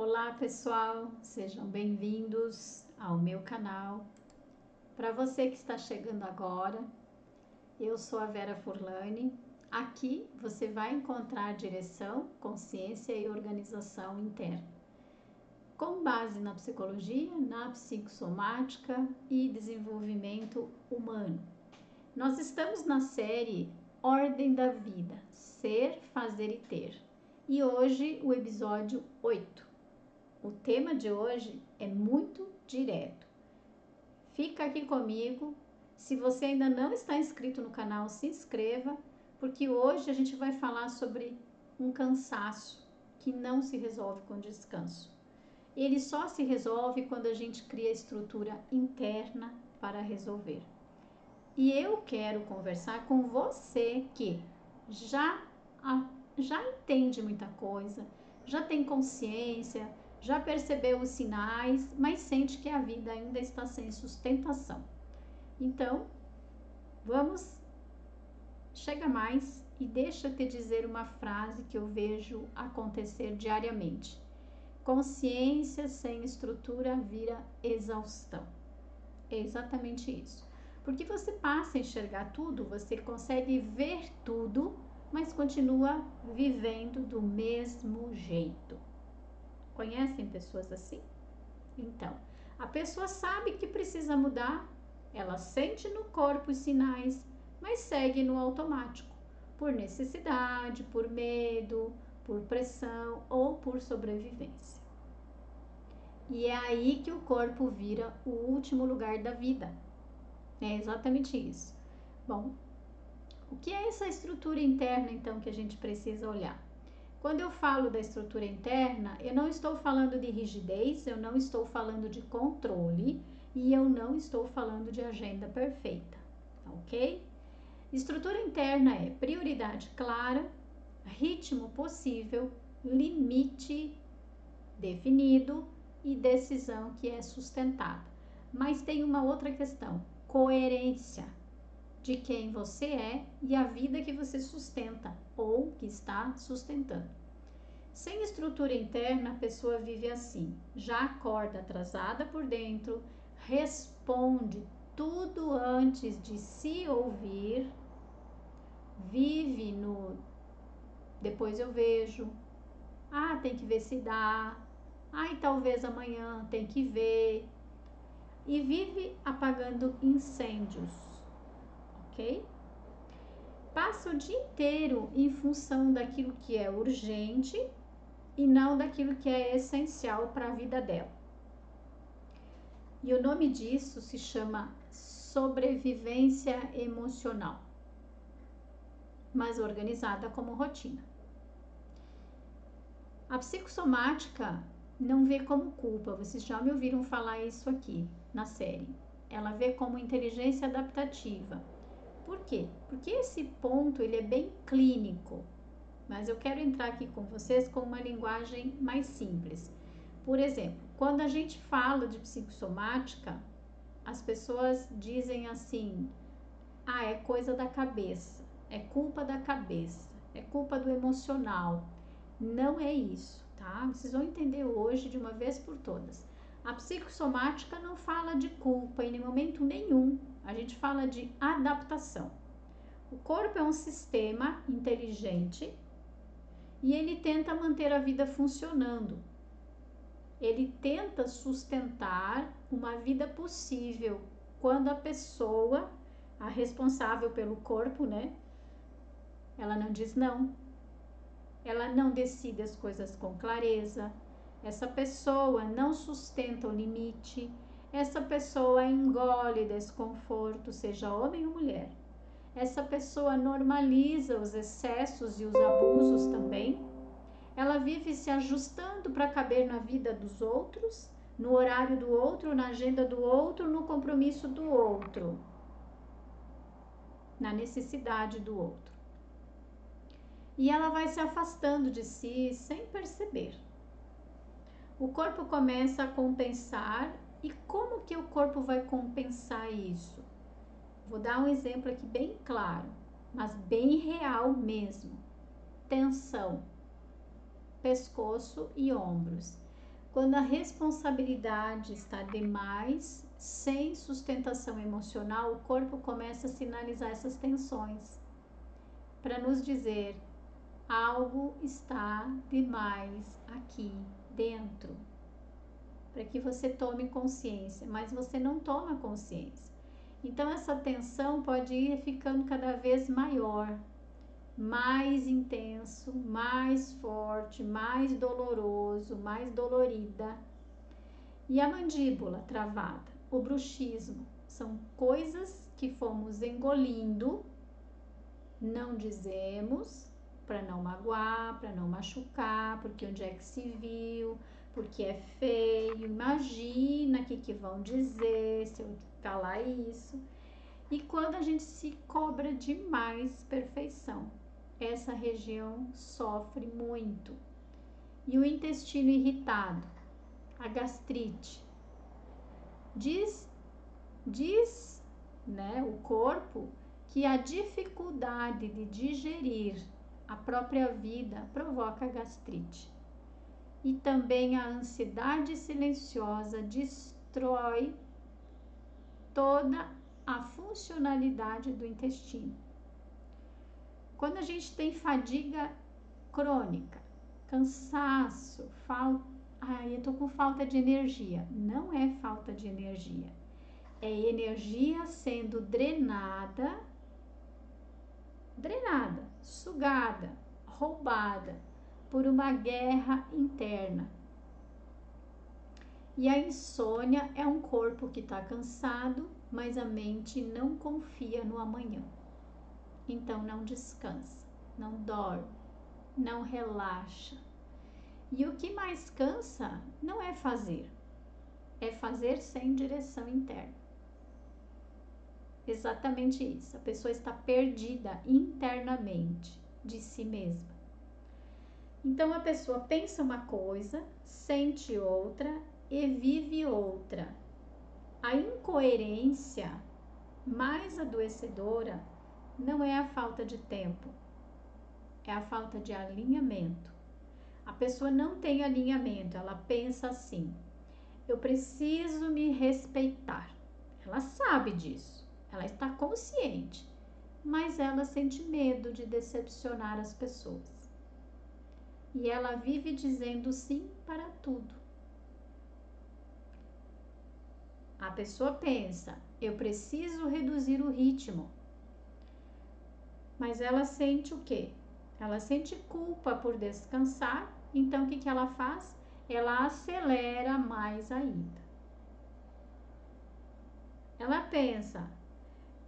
Olá pessoal, sejam bem-vindos ao meu canal. Para você que está chegando agora, eu sou a Vera Furlani. Aqui você vai encontrar direção, consciência e organização interna, com base na psicologia, na psicossomática e desenvolvimento humano. Nós estamos na série Ordem da Vida, Ser, Fazer e Ter, e hoje o episódio 8. O tema de hoje é muito direto. Fica aqui comigo. Se você ainda não está inscrito no canal, se inscreva, porque hoje a gente vai falar sobre um cansaço que não se resolve com descanso. Ele só se resolve quando a gente cria estrutura interna para resolver. E eu quero conversar com você que já entende muita coisa, já tem consciência, já percebeu os sinais, mas sente que a vida ainda está sem sustentação. Então, chega mais e deixa eu te dizer uma frase que eu vejo acontecer diariamente. Consciência sem estrutura vira exaustão. É exatamente isso. Porque você passa a enxergar tudo, você consegue ver tudo, mas continua vivendo do mesmo jeito. Conhecem pessoas assim? Então, a pessoa sabe que precisa mudar, ela sente no corpo os sinais, mas segue no automático, por necessidade, por medo, por pressão ou por sobrevivência. E é aí que o corpo vira o último lugar da vida. É exatamente isso. Bom, o que é essa estrutura interna, então, que a gente precisa olhar? Quando eu falo da estrutura interna, eu não estou falando de rigidez, eu não estou falando de controle e eu não estou falando de agenda perfeita, ok? Estrutura interna é prioridade clara, ritmo possível, limite definido e decisão que é sustentada. Mas tem uma outra questão: coerência de quem você é e a vida que você sustenta ou que está sustentando. Sem estrutura interna, a pessoa vive assim, já acorda atrasada por dentro, responde tudo antes de se ouvir, vive no depois eu vejo, tem que ver se dá, talvez amanhã, tem que ver, e vive apagando incêndios, ok? Passa o dia inteiro em função daquilo que é urgente e não daquilo que é essencial para a vida dela. E o nome disso se chama sobrevivência emocional, mas organizada como rotina. A psicossomática não vê como culpa, vocês já me ouviram falar isso aqui na série. Ela vê como inteligência adaptativa. Por quê? Porque esse ponto ele é bem clínico, mas eu quero entrar aqui com vocês com uma linguagem mais simples. Por exemplo, quando a gente fala de psicossomática, as pessoas dizem assim: é coisa da cabeça, é culpa da cabeça, é culpa do emocional. Não é isso, tá? Vocês vão entender hoje de uma vez por todas. A psicossomática não fala de culpa em momento nenhum. A gente fala de adaptação. O corpo é um sistema inteligente e ele tenta manter a vida funcionando. Ele tenta sustentar uma vida possível quando a pessoa, a responsável pelo corpo, né? Ela não diz não. Ela não decide as coisas com clareza. Essa pessoa não sustenta o limite. Essa pessoa engole desconforto, seja homem ou mulher. Essa pessoa normaliza os excessos e os abusos também. Ela vive se ajustando para caber na vida dos outros, no horário do outro, na agenda do outro, no compromisso do outro, na necessidade do outro. E ela vai se afastando de si sem perceber. O corpo começa a compensar. E como que o corpo vai compensar isso? Vou dar um exemplo aqui bem claro, mas bem real mesmo. Tensão, pescoço e ombros. Quando a responsabilidade está demais, sem sustentação emocional, o corpo começa a sinalizar essas tensões para nos dizer: algo está demais aqui dentro, para que você tome consciência, mas você não toma consciência. Então essa tensão pode ir ficando cada vez maior, mais intenso, mais forte, mais doloroso, mais dolorida. E a mandíbula travada, o bruxismo, são coisas que fomos engolindo, não dizemos, para não magoar, para não machucar, porque onde é que se viu, porque é feio, imagina o que vão dizer se eu falar isso. E quando a gente se cobra demais perfeição, essa região sofre muito. E o intestino irritado, a gastrite, diz, né, o corpo que a dificuldade de digerir a própria vida provoca gastrite. E também a ansiedade silenciosa destrói toda a funcionalidade do intestino. Quando a gente tem fadiga crônica, cansaço, eu tô com falta de energia. Não é falta de energia. É energia sendo drenada, sugada, roubada por uma guerra interna. E a insônia é um corpo que está cansado, mas a mente não confia no amanhã. Então não descansa, não dorme, não relaxa. E o que mais cansa não é fazer sem direção interna. Exatamente isso. A pessoa está perdida internamente de si mesma. Então a pessoa pensa uma coisa, sente outra e vive outra. A incoerência mais adoecedora não é a falta de tempo, é a falta de alinhamento. A pessoa não tem alinhamento, ela pensa assim: eu preciso me respeitar. Ela sabe disso, ela está consciente, mas ela sente medo de decepcionar as pessoas. E ela vive dizendo sim para tudo. A pessoa pensa: eu preciso reduzir o ritmo. Mas ela sente o quê? Ela sente culpa por descansar, então o que ela faz? Ela acelera mais ainda. Ela pensa: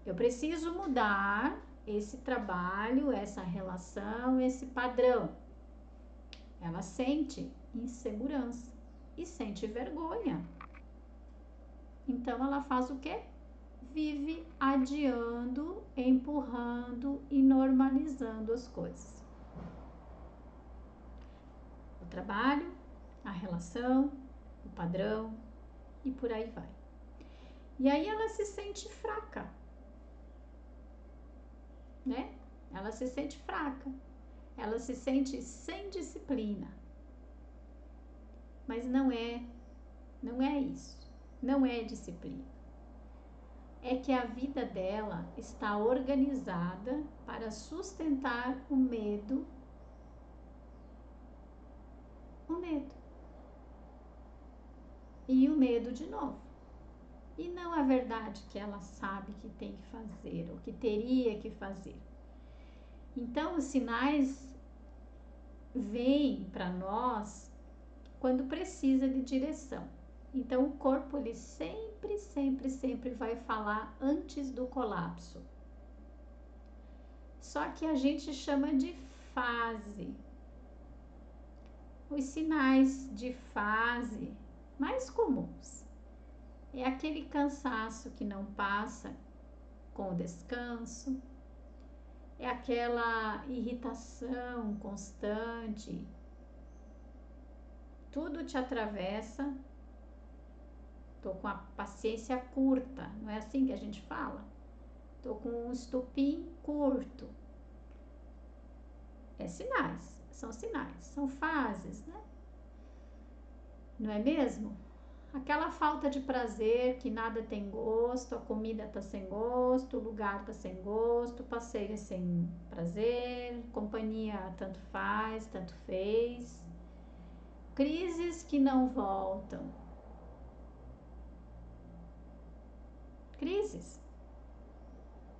eu preciso mudar esse trabalho, essa relação, esse padrão. Ela sente insegurança e sente vergonha. Então ela faz o quê? Vive adiando, empurrando e normalizando as coisas. O trabalho, a relação, o padrão e por aí vai. E aí ela se sente fraca, né? Ela se sente fraca, ela se sente sem disciplina. Mas não é isso, não é disciplina. É que a vida dela está organizada para sustentar o medo. E o medo de novo. E não a verdade que ela sabe que tem que fazer, ou que teria que fazer. Então, os sinais vêm para nós quando precisa de direção. Então, o corpo, ele sempre vai falar antes do colapso. Só que a gente chama de fase. Os sinais de fase mais comuns é aquele cansaço que não passa com o descanso, é aquela irritação constante, tudo te atravessa. Tô com a paciência curta, não é assim que a gente fala? Tô com um estupim curto. São sinais, são fases, né? não é mesmo? Aquela falta de prazer, que nada tem gosto, a comida tá sem gosto, o lugar tá sem gosto, o passeio é sem prazer, companhia tanto faz, tanto fez. Crises que não voltam. Crises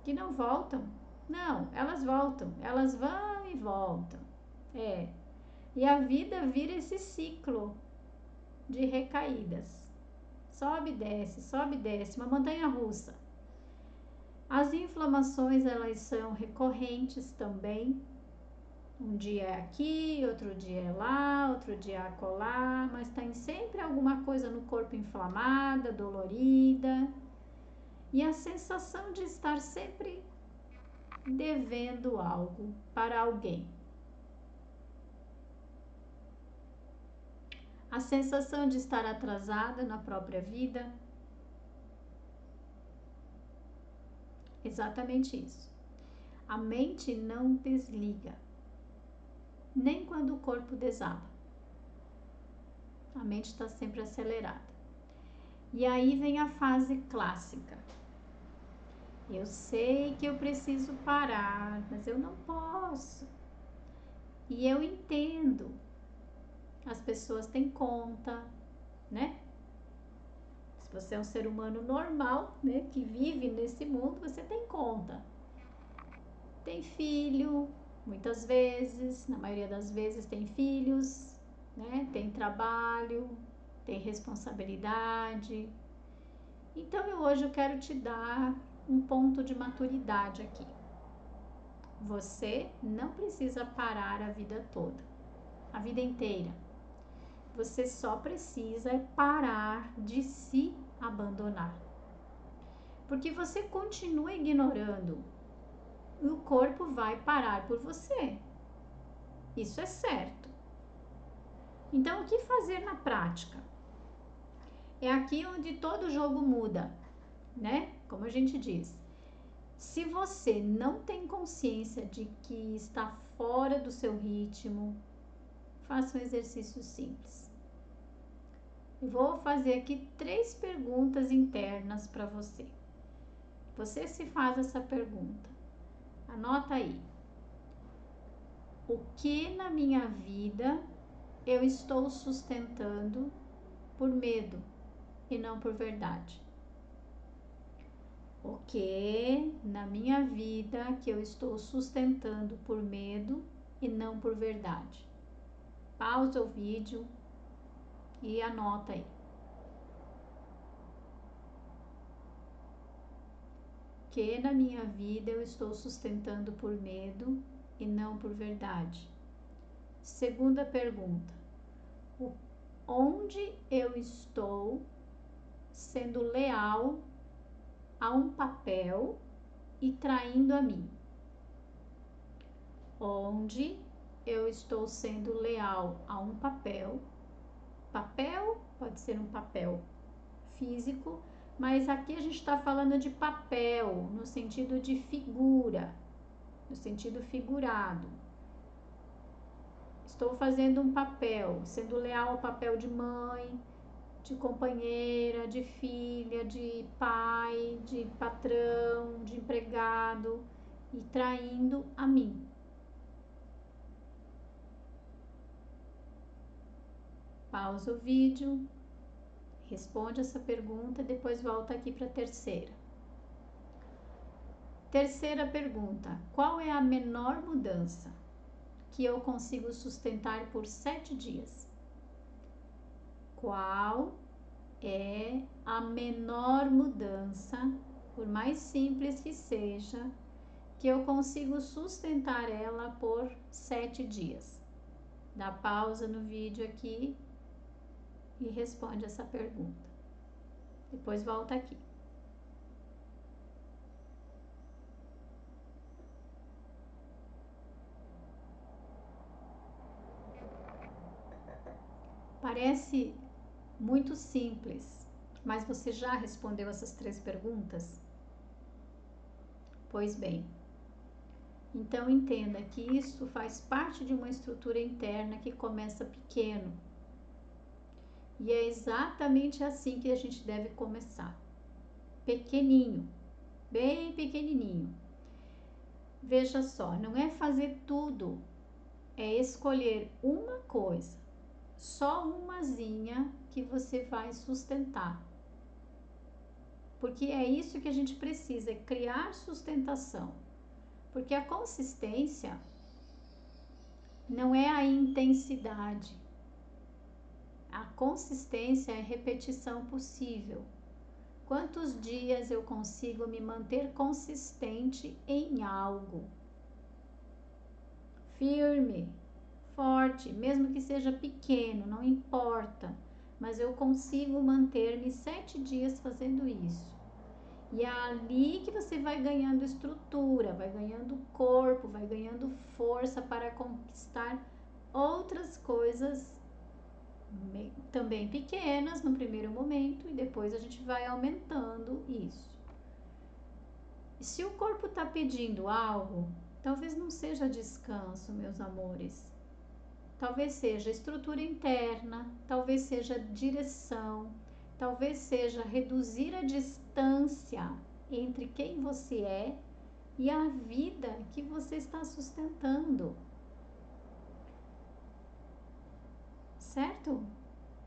que não voltam. Não, elas voltam, elas vão e voltam. É. E a vida vira esse ciclo de recaídas. Sobe, desce, uma montanha russa. As inflamações, elas são recorrentes também. Um dia é aqui, outro dia é lá, outro dia é acolá, mas tem sempre alguma coisa no corpo inflamada, dolorida. E a sensação de estar sempre devendo algo para alguém. A sensação de estar atrasada na própria vida. Exatamente isso. A mente não desliga, nem quando o corpo desaba. A mente está sempre acelerada. E aí vem a fase clássica. Eu sei que eu preciso parar, mas eu não posso. E eu entendo. As pessoas têm conta, né? Se você é um ser humano normal, né, que vive nesse mundo, você tem conta. Tem filho, muitas vezes, na maioria das vezes tem filhos, né? Tem trabalho, tem responsabilidade. Então hoje eu quero te dar um ponto de maturidade aqui. Você não precisa parar a vida toda, a vida inteira. Você só precisa parar de se abandonar. Porque você continua ignorando, o corpo vai parar por você. Isso é certo. Então, o que fazer na prática? É aqui onde todo jogo muda, né? Como a gente diz. Se você não tem consciência de que está fora do seu ritmo, faça um exercício simples. Vou fazer aqui 3 perguntas internas para você. Você se faz essa pergunta. Anota aí. O que na minha vida eu estou sustentando por medo e não por verdade? O que na minha vida que eu estou sustentando por medo e não por verdade? Pausa o vídeo e anota aí. Que na minha vida eu estou sustentando por medo e não por verdade. Segunda pergunta. Onde eu estou sendo leal a um papel e traindo a mim? Onde eu estou sendo leal a um papel. Papel pode ser um papel físico, mas aqui a gente está falando de papel no sentido de figura, no sentido figurado. Estou fazendo um papel, sendo leal ao papel de mãe, de companheira, de filha, de pai, de patrão, de empregado e traindo a mim. Pausa o vídeo, responde essa pergunta e depois volta aqui para a terceira. Terceira pergunta: qual é a menor mudança que eu consigo sustentar por 7 dias? Qual é a menor mudança, por mais simples que seja, que eu consigo sustentar ela por 7 dias? Dá pausa no vídeo aqui e responde essa pergunta. Depois volta aqui. Parece muito simples, mas você já respondeu essas 3 perguntas? Pois bem, então entenda que isso faz parte de uma estrutura interna que começa pequeno E é exatamente assim que a gente deve começar. Pequenininho, bem pequenininho. Veja só, não é fazer tudo, é escolher uma coisa, só umazinha que você vai sustentar. Porque é isso que a gente precisa, é criar sustentação. Porque a consistência não é a intensidade. A consistência é a repetição possível. Quantos dias eu consigo me manter consistente em algo? Firme, forte, mesmo que seja pequeno, não importa. Mas eu consigo manter-me 7 dias fazendo isso. E é ali que você vai ganhando estrutura, vai ganhando corpo, vai ganhando força para conquistar outras coisas também pequenas no primeiro momento e depois a gente vai aumentando isso. E se o corpo está pedindo algo, talvez não seja descanso, meus amores. Talvez seja estrutura interna, talvez seja direção, talvez seja reduzir a distância entre quem você é e a vida que você está sustentando. Certo?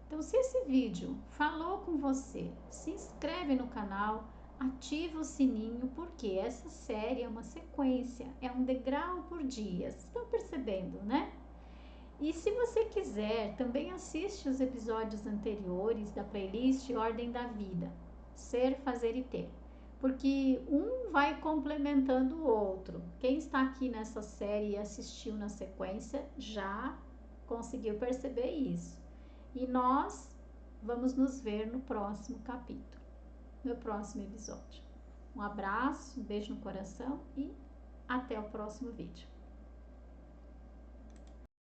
Então, se esse vídeo falou com você, se inscreve no canal, ativa o sininho, porque essa série é uma sequência, é um degrau por dia. Vocês estão percebendo, né? E se você quiser, também assiste os episódios anteriores da playlist Ordem da Vida, Ser, Fazer e Ter. Porque um vai complementando o outro. Quem está aqui nessa série e assistiu na sequência já conseguiu perceber isso. E nós vamos nos ver no próximo capítulo, no próximo episódio. Um abraço, um beijo no coração e até o próximo vídeo.